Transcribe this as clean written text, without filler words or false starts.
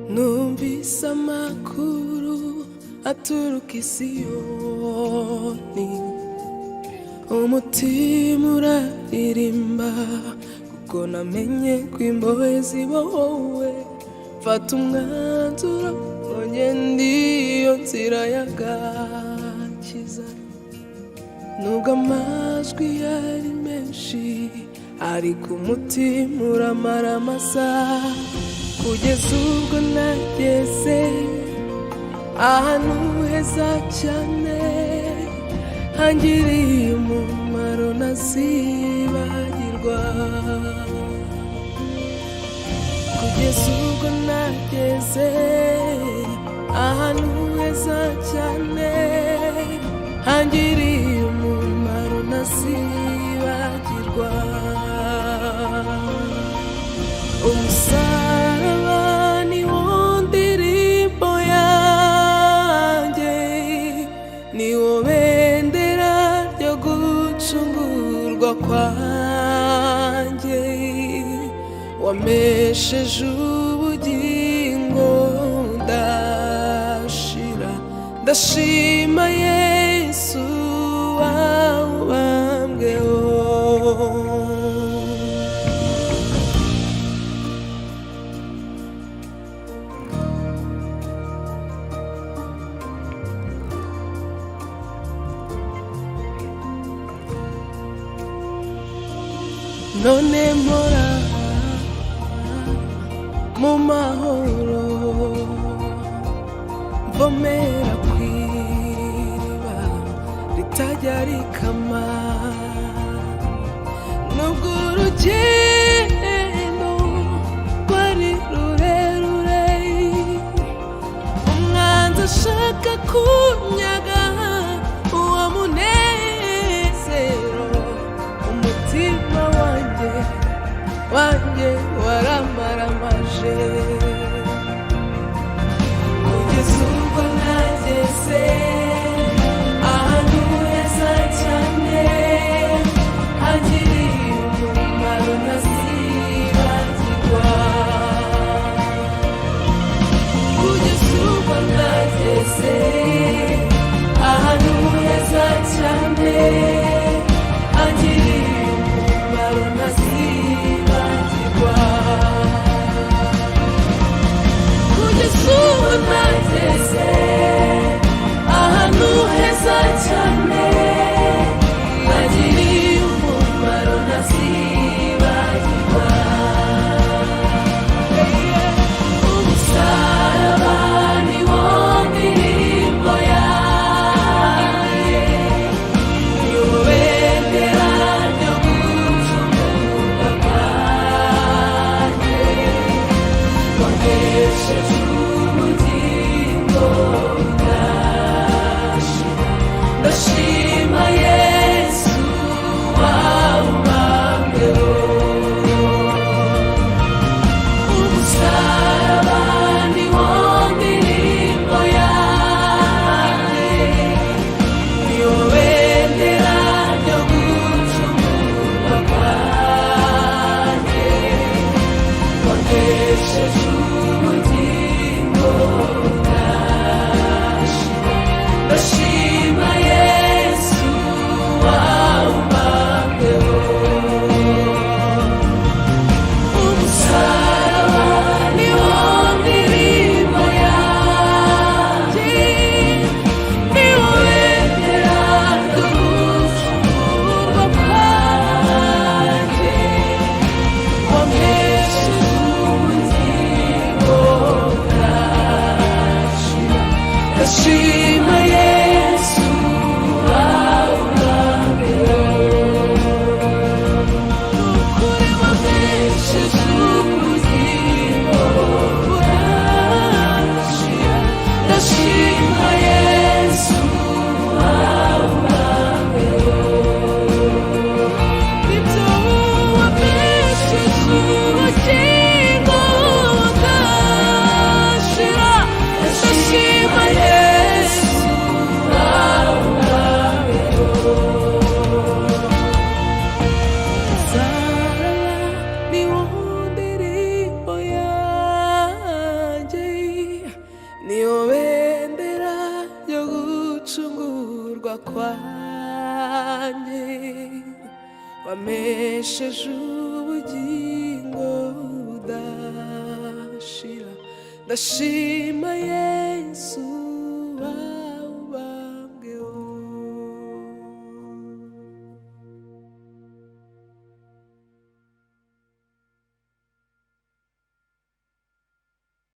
Numvise amakuru aturuka i Siyoni, umutima uraririmba kuko namenye ko imbohe zibohowe. Mfata umwanzuro none ndiyo nzira y'agakiza. Nubwo amajwi yari menshi ariko umutima uramara amasaha, kugeza ubwo nageze ahantu heza cyane hangiriye umumaro ntazibagirwa. Kugeza ubwo nageze ahantu heza cyane hangiriye umumaro ntazibagirwa. Umusaraba niwo ndirimbo yanjye, niwo bendera ryo gucungurwa kwanjye. Wamesheje ubugingo ndashira, ndashima Yesu wawubambweho. None mpora mu mahoro, mvomera kw'iriba ritajya rikama. Nubwo urugendo rwari rurerure, umwanzi ashaka kunyaga uwo munezero, umutima wanjye waramaramaje. Kugeza ubwo nageze ahantu heza cyane hangiriye umumaro ntazibagirwa. Kugeza ubwo nageze ahantu heza cyane hangiriye umumaro ntazibagirwa. Kugeza ubwo nageze ahantu heza cyane hangiriye umumaro ntazibagirwa. Umusaraba niwo ndirimbo yanjye, niwo bendera ryo gucungurwa kwanjye. Wamesheje ubugingo ndashira, ndashima Yesu wawubambweho. Umusaraba niwo ndirimbo yanjye, niwo bendera ryo gucungurwa kwanjye. Wamesheje ubugingo ndashira, ndashima Yesu wawubambweho. Umusaraba niwo ndirimbo yanjye, niwo bendera ryo gucungurwa kwanjye. Wamesheje ubugingo bwanjye wamesheje ubugingo budashira ndashima Yesu